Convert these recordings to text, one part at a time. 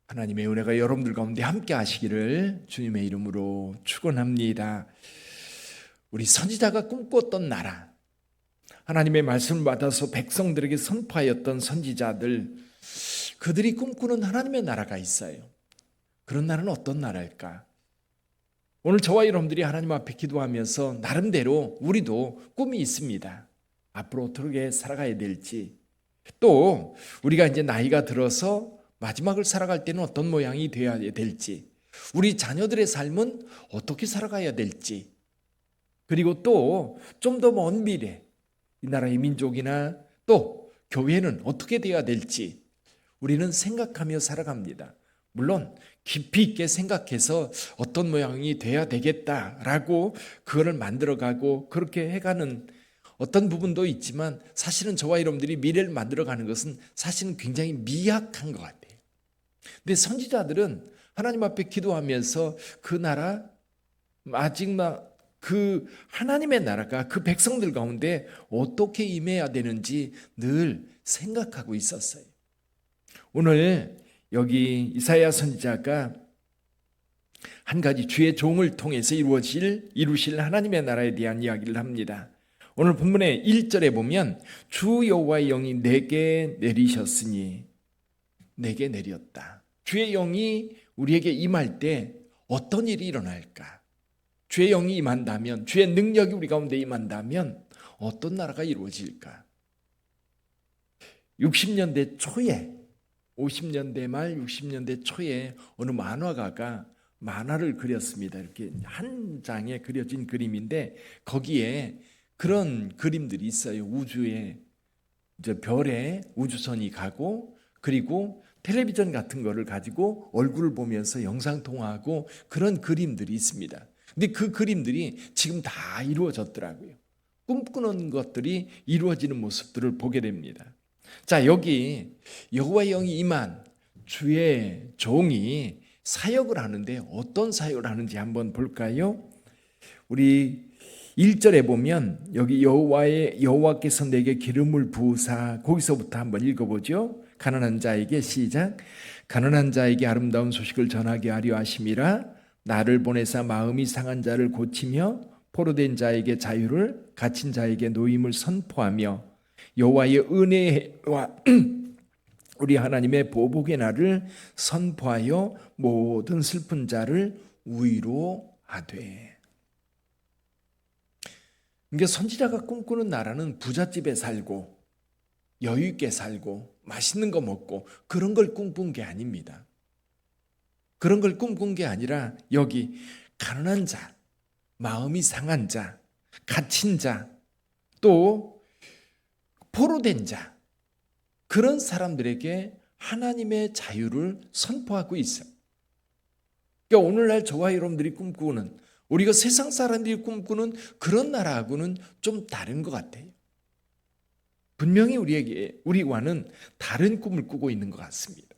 하나님의 은혜가 여러분들 가운데 함께 하시기를 주님의 이름으로 축원합니다. 우리 선지자가 꿈꿨던 나라, 하나님의 말씀을 받아서 백성들에게 선포하였던 선지자들, 그들이 꿈꾸는 하나님의 나라가 있어요. 그런 나라는 어떤 나라일까? 오늘 저와 여러분들이 하나님 앞에 기도하면서 나름대로 우리도 꿈이 있습니다. 앞으로 어떻게 살아가야 될지, 또 우리가 이제 나이가 들어서 마지막을 살아갈 때는 어떤 모양이 되어야 될지, 우리 자녀들의 삶은 어떻게 살아가야 될지, 그리고 또 좀 더 먼 미래 이 나라의 민족이나 또 교회는 어떻게 되어야 될지 우리는 생각하며 살아갑니다. 물론 깊이 있게 생각해서 어떤 모양이 돼야 되겠다라고 그거를 만들어가고 그렇게 해가는 어떤 부분도 있지만, 사실은 저와 여러분들이 미래를 만들어가는 것은 사실은 굉장히 미약한 것 같아요. 근데 선지자들은 하나님 앞에 기도하면서 그 나라, 마지막 그 하나님의 나라가 그 백성들 가운데 어떻게 임해야 되는지 늘 생각하고 있었어요. 오늘 여기 이사야 선지자가 한 가지 주의 종을 통해서 이루실 하나님의 나라에 대한 이야기를 합니다. 오늘 본문의 1절에 보면 주 여호와의 영이 내게 내리셨으니, 내게 내렸다. 주의 영이 우리에게 임할 때 어떤 일이 일어날까? 주의 영이 임한다면, 주의 능력이 우리 가운데 임한다면 어떤 나라가 이루어질까? 60년대 초에, 50년대 말 60년대 초에 어느 만화가가 만화를 그렸습니다. 이렇게 한 장에 그려진 그림인데 거기에 그런 그림들이 있어요. 우주에 이제 별에 우주선이 가고, 그리고 텔레비전 같은 거를 가지고 얼굴을 보면서 영상 통화하고 그런 그림들이 있습니다. 근데 그 그림들이 지금 다 이루어졌더라고요. 꿈꾸는 것들이 이루어지는 모습들을 보게 됩니다. 자, 여기 여호와의 영이 임한 주의 종이 사역을 하는데 어떤 사역을 하는지 한번 볼까요? 우리 1절에 보면 여기 여호와께서 내게 기름을 부으사, 거기서부터 한번 읽어보죠. 가난한 자에게, 시작. 가난한 자에게 아름다운 소식을 전하게 하려 하심이라. 나를 보내사 마음이 상한 자를 고치며 포로된 자에게 자유를, 갇힌 자에게 노임을 선포하며 여호와의 은혜와 우리 하나님의 보복의 날을 선포하여 모든 슬픈 자를 위로하되. 그러니까 선지자가 꿈꾸는 나라는 부잣집에 살고 여유 있게 살고 맛있는 거 먹고 그런 걸 꿈꾼 게 아닙니다. 그런 걸 꿈꾼 게 아니라 여기 가난한 자, 마음이 상한 자, 갇힌 자, 또 포로된 자, 그런 사람들에게 하나님의 자유를 선포하고 있어요. 그러니까 오늘날 저와 여러분들이 꿈꾸는, 우리가 세상 사람들이 꿈꾸는 그런 나라하고는 좀 다른 것 같아요. 분명히 우리와는 다른 꿈을 꾸고 있는 것 같습니다.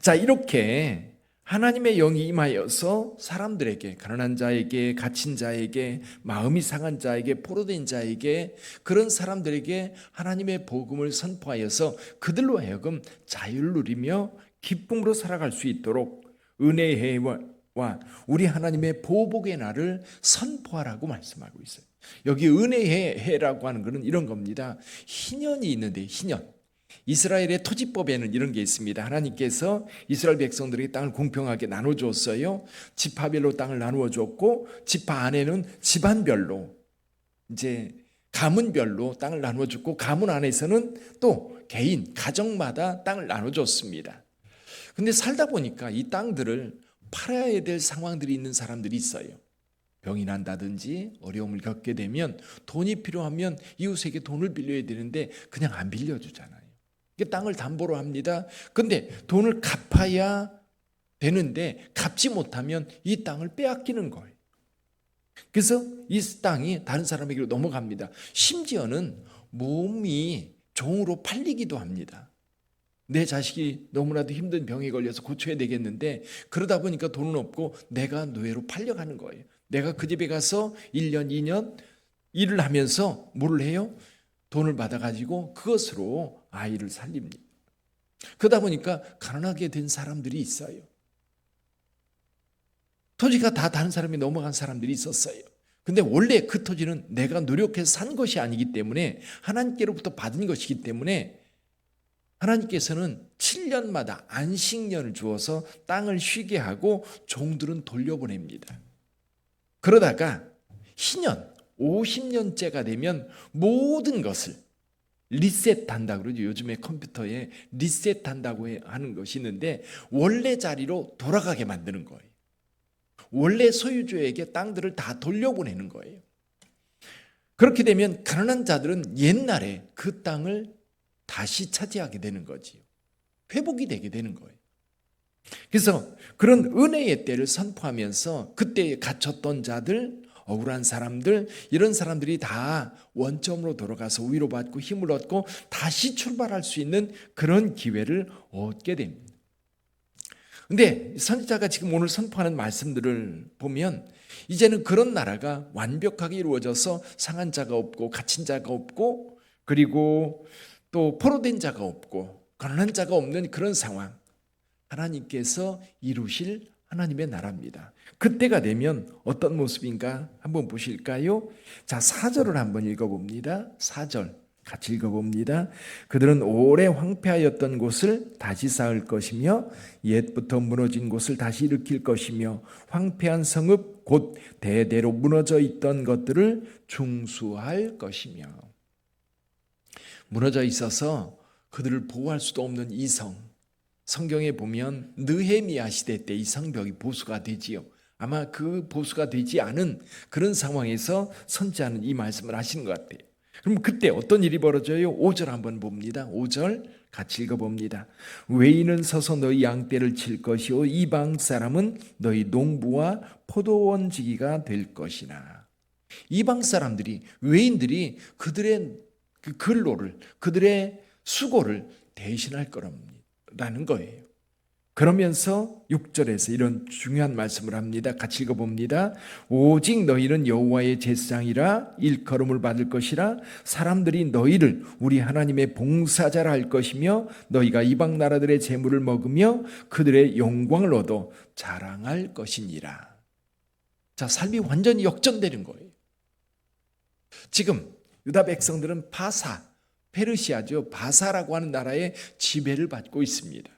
자, 이렇게 하나님의 영이 임하여서 사람들에게, 가난한 자에게, 갇힌 자에게, 마음이 상한 자에게, 포로된 자에게, 그런 사람들에게 하나님의 복음을 선포하여서 그들로 하여금 자유를 누리며 기쁨으로 살아갈 수 있도록 은혜의 해와 우리 하나님의 보복의 날을 선포하라고 말씀하고 있어요. 여기 은혜의 해라고 하는 것은 이런 겁니다. 희년이 있는데, 희년. 이스라엘의 토지법에는 이런 게 있습니다. 하나님께서 이스라엘 백성들에게 땅을 공평하게 나눠주었어요. 지파별로 땅을 나누어줬고, 지파 안에는 집안별로, 이제 가문별로 땅을 나누어줬고, 가문 안에서는 또 개인, 가정마다 땅을 나눠줬습니다. 근데 살다 보니까 이 땅들을 팔아야 될 상황들이 있는 사람들이 있어요. 병이 난다든지 어려움을 겪게 되면 돈이 필요하면 이웃에게 돈을 빌려야 되는데 그냥 안 빌려주잖아요. 땅을 담보로 합니다. 근데 돈을 갚아야 되는데 갚지 못하면 이 땅을 빼앗기는 거예요. 그래서 이 땅이 다른 사람에게로 넘어갑니다. 심지어는 몸이 종으로 팔리기도 합니다. 내 자식이 너무나도 힘든 병에 걸려서 고쳐야 되겠는데 그러다 보니까 돈은 없고 내가 노예로 팔려가는 거예요. 내가 그 집에 가서 1년, 2년 일을 하면서 뭐를 해요? 돈을 받아가지고 그것으로 아이를 살립니다. 그러다 보니까 가난하게 된 사람들이 있어요. 토지가 다 다른 사람이 넘어간 사람들이 있었어요. 근데 원래 그 토지는 내가 노력해서 산 것이 아니기 때문에 하나님께로부터 받은 것이기 때문에 하나님께서는 7년마다 안식년을 주어서 땅을 쉬게 하고 종들은 돌려보냅니다. 그러다가 희년 50년째가 되면 모든 것을 리셋한다 그러죠. 요즘에 컴퓨터에 리셋한다고 하는 것이 있는데 원래 자리로 돌아가게 만드는 거예요. 원래 소유주에게 땅들을 다 돌려보내는 거예요. 그렇게 되면 가난한 자들은 옛날에 그 땅을 다시 차지하게 되는 거지요. 회복이 되게 되는 거예요. 그래서 그런 은혜의 때를 선포하면서 그때 갇혔던 자들, 억울한 사람들, 이런 사람들이 다 원점으로 돌아가서 위로받고 힘을 얻고 다시 출발할 수 있는 그런 기회를 얻게 됩니다. 근데 선지자가 지금 오늘 선포하는 말씀들을 보면 이제는 그런 나라가 완벽하게 이루어져서 상한 자가 없고 갇힌 자가 없고 그리고 또 포로된 자가 없고 가난한 자가 없는 그런 상황, 하나님께서 이루실 하나님의 나라입니다. 그때가 되면 어떤 모습인가 한번 보실까요? 자, 4절을 한번 읽어봅니다. 4절 같이 읽어봅니다. 그들은 오래 황폐하였던 곳을 다시 쌓을 것이며 옛부터 무너진 곳을 다시 일으킬 것이며 황폐한 성읍 곧 대대로 무너져 있던 것들을 중수할 것이며. 무너져 있어서 그들을 보호할 수도 없는 이 성, 성경에 보면 느헤미야 시대 때 이 성벽이 보수가 되지요. 아마 그 보수가 되지 않은 그런 상황에서 선지자는 이 말씀을 하시는 것 같아요. 그럼 그때 어떤 일이 벌어져요? 5절 한번 봅니다. 5절 같이 읽어봅니다. 외인은 서서 너희 양떼를 칠 것이요 이방 사람은 너희 농부와 포도원 지기가 될 것이나. 이방 사람들이, 외인들이 그들의 그 근로를, 그들의 수고를 대신할 거라는 거예요. 그러면서 6절에서 이런 중요한 말씀을 합니다. 같이 읽어봅니다. 오직 너희는 여호와의 제사장이라 일컬음을 받을 것이라 사람들이 너희를 우리 하나님의 봉사자라 할 것이며 너희가 이방 나라들의 재물을 먹으며 그들의 영광을 얻어 자랑할 것이니라. 자, 삶이 완전히 역전되는 거예요. 지금 유다 백성들은 바사, 페르시아죠. 바사라고 하는 나라의 지배를 받고 있습니다.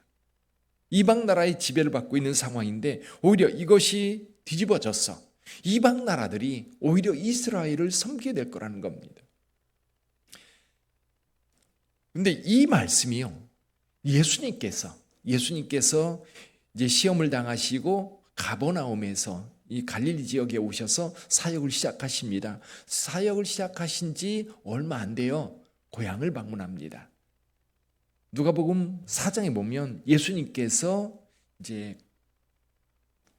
이방 나라의 지배를 받고 있는 상황인데 오히려 이것이 뒤집어졌어. 이방 나라들이 오히려 이스라엘을 섬기게 될 거라는 겁니다. 근데 이 말씀이요, 예수님께서 이제 시험을 당하시고 가버나움에서 이 갈릴리 지역에 오셔서 사역을 시작하십니다. 사역을 시작하신 지 얼마 안 돼요. 고향을 방문합니다. 누가복음 4장에 보면 예수님께서 이제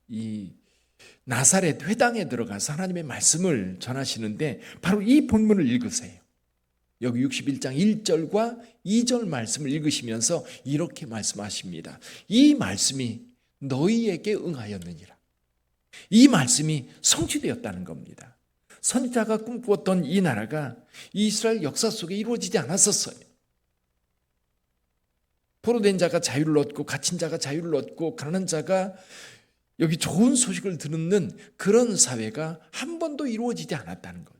이 나사렛 회당에 들어가서 하나님의 말씀을 전하시는데 바로 이 본문을 읽으세요. 여기 61장 1절과 2절 말씀을 읽으시면서 이렇게 말씀하십니다. 이 말씀이 너희에게 응하였느니라. 이 말씀이 성취되었다는 겁니다. 선지자가 꿈꾸었던 이 나라가 이스라엘 역사 속에 이루어지지 않았었어요. 포로된 자가 자유를 얻고 갇힌 자가 자유를 얻고 가난한 자가 여기 좋은 소식을 듣는 그런 사회가 한 번도 이루어지지 않았다는 거죠.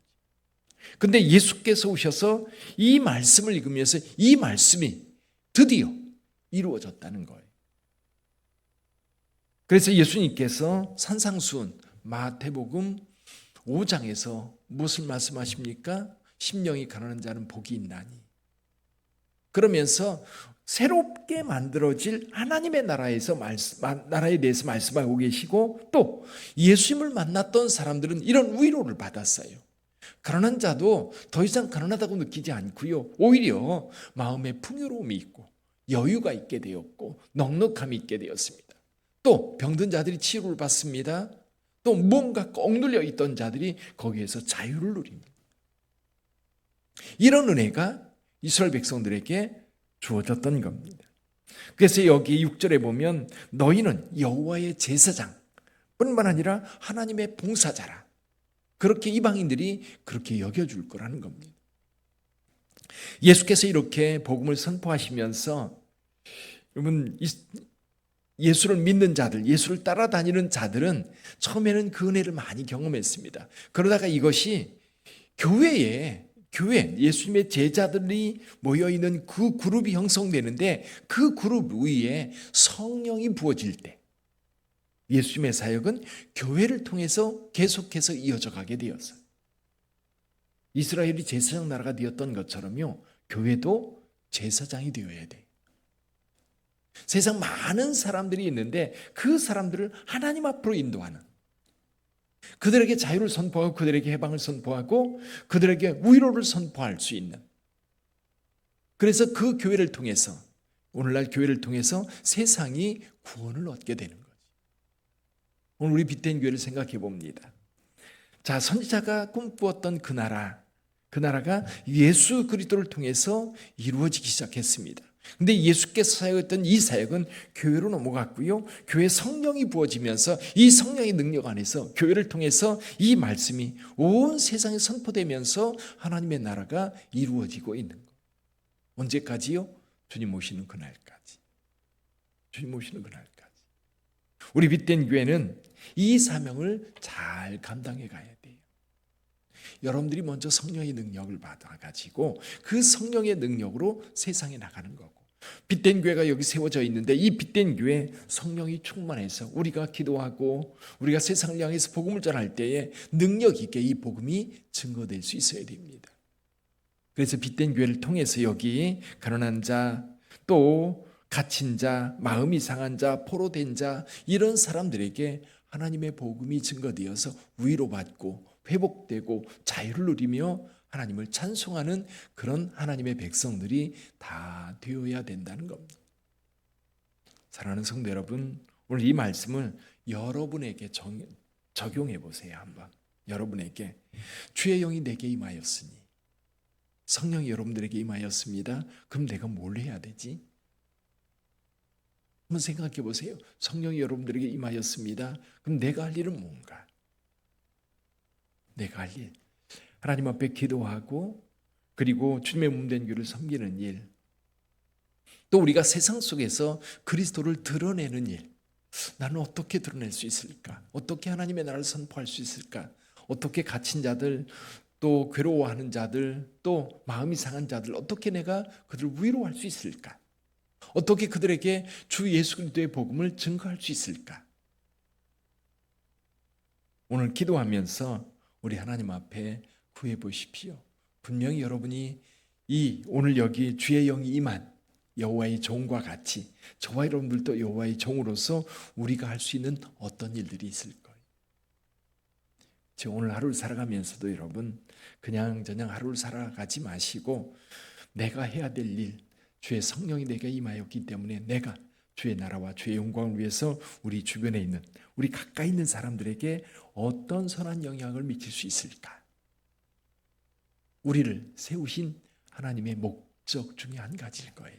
근데 예수께서 오셔서 이 말씀을 읽으면서 이 말씀이 드디어 이루어졌다는 거예요. 그래서 예수님께서 산상수훈 마태복음 5장에서 무엇을 말씀하십니까? 심령이 가난한 자는 복이 있나니. 그러면서 새롭게 만들어질 하나님의 나라에 대해서 말씀하고 계시고 또 예수님을 만났던 사람들은 이런 위로를 받았어요. 가난한 자도 더 이상 가난하다고 느끼지 않고요. 오히려 마음에 풍요로움이 있고 여유가 있게 되었고 넉넉함이 있게 되었습니다. 또 병든 자들이 치유를 받습니다. 또 무언가 억눌려 있던 자들이 거기에서 자유를 누립니다. 이런 은혜가 이스라엘 백성들에게 주어졌던 겁니다. 그래서 여기 6절에 보면 너희는 여호와의 제사장 뿐만 아니라 하나님의 봉사자라. 그렇게 이방인들이 그렇게 여겨줄 거라는 겁니다. 예수께서 이렇게 복음을 선포하시면서 여러분, 예수를 믿는 자들, 예수를 따라다니는 자들은 처음에는 그 은혜를 많이 경험했습니다. 그러다가 이것이 교회, 예수님의 제자들이 모여있는 그 그룹이 형성되는데 그 그룹 위에 성령이 부어질 때 예수님의 사역은 교회를 통해서 계속해서 이어져 가게 되었어요. 이스라엘이 제사장 나라가 되었던 것처럼요, 교회도 제사장이 되어야 돼요. 세상 많은 사람들이 있는데 그 사람들을 하나님 앞으로 인도하는, 그들에게 자유를 선포하고 그들에게 해방을 선포하고 그들에게 위로를 선포할 수 있는, 그래서 그 교회를 통해서, 오늘날 교회를 통해서 세상이 구원을 얻게 되는 거죠. 오늘 우리 빛된 교회를 생각해 봅니다. 자, 선지자가 꿈꾸었던 그 나라가 예수 그리스도를 통해서 이루어지기 시작했습니다. 근데 예수께서 사역했던 이 사역은 교회로 넘어갔고요, 교회 성령이 부어지면서 이 성령의 능력 안에서 교회를 통해서 이 말씀이 온 세상에 선포되면서 하나님의 나라가 이루어지고 있는 것. 언제까지요? 주님 오시는 그날까지. 주님 오시는 그날까지. 우리 빛된 교회는 이 사명을 잘 감당해 가야 돼요. 여러분들이 먼저 성령의 능력을 받아가지고 그 성령의 능력으로 세상에 나가는 거고, 빛된 교회가 여기 세워져 있는데 이 빛된 교회 성령이 충만해서 우리가 기도하고 우리가 세상을 향해서 복음을 전할 때에 능력 있게 이 복음이 증거될 수 있어야 됩니다. 그래서 빛된 교회를 통해서 여기 가난한 자, 또 갇힌 자, 마음이 상한 자, 포로된 자, 이런 사람들에게 하나님의 복음이 증거되어서 위로받고 회복되고 자유를 누리며 하나님을 찬송하는 그런 하나님의 백성들이 다 되어야 된다는 겁니다. 사랑하는 성도 여러분, 오늘 이 말씀을 여러분에게 적용해 보세요. 한번 여러분에게. 주의 영이 내게 임하였으니, 성령이 여러분들에게 임하였습니다. 그럼 내가 뭘 해야 되지? 한번 생각해 보세요. 성령이 여러분들에게 임하였습니다. 그럼 내가 할 일은 뭔가? 내가 할 일, 하나님 앞에 기도하고 그리고 주님의 몸된 교회를 섬기는 일, 또 우리가 세상 속에서 그리스도를 드러내는 일. 나는 어떻게 드러낼 수 있을까? 어떻게 하나님의 나라를 선포할 수 있을까? 어떻게 갇힌 자들, 또 괴로워하는 자들, 또 마음이 상한 자들, 어떻게 내가 그들을 위로할 수 있을까? 어떻게 그들에게 주 예수 그리스도의 복음을 증거할 수 있을까? 오늘 기도하면서 우리 하나님 앞에 구해 보십시오. 분명히 여러분이 오늘 여기 주의 영이 임한 여호와의 종과 같이 저와 여러분들도 여호와의 종으로서 우리가 할 수 있는 어떤 일들이 있을 거예요. 오늘 하루를 살아가면서도 여러분 그냥 저냥 하루를 살아가지 마시고 내가 해야 될 일, 주의 성령이 내게 임하였기 때문에 내가 주의 나라와 주의 영광을 위해서 우리 주변에 있는, 우리 가까이 있는 사람들에게 어떤 선한 영향을 미칠 수 있을까? 우리를 세우신 하나님의 목적 중에 한 가지일 거예요.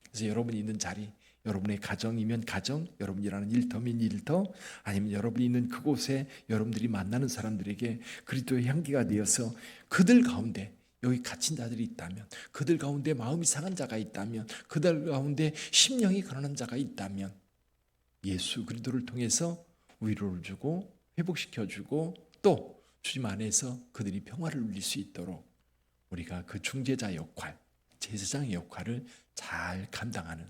그래서 여러분이 있는 자리, 여러분의 가정이면 가정, 여러분이 일하는 일터면 일터, 아니면 여러분이 있는 그곳에 여러분들이 만나는 사람들에게 그리스도의 향기가 되어서 그들 가운데 여기 갇힌 자들이 있다면, 그들 가운데 마음이 상한 자가 있다면, 그들 가운데 심령이 가난한 자가 있다면 예수 그리스도를 통해서 위로를 주고 회복시켜주고 또 주님 안에서 그들이 평화를 누릴 수 있도록 우리가 그 중재자 역할, 제사장의 역할을 잘 감당하는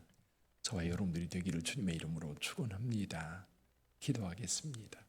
저와 여러분들이 되기를 주님의 이름으로 축원합니다. 기도하겠습니다.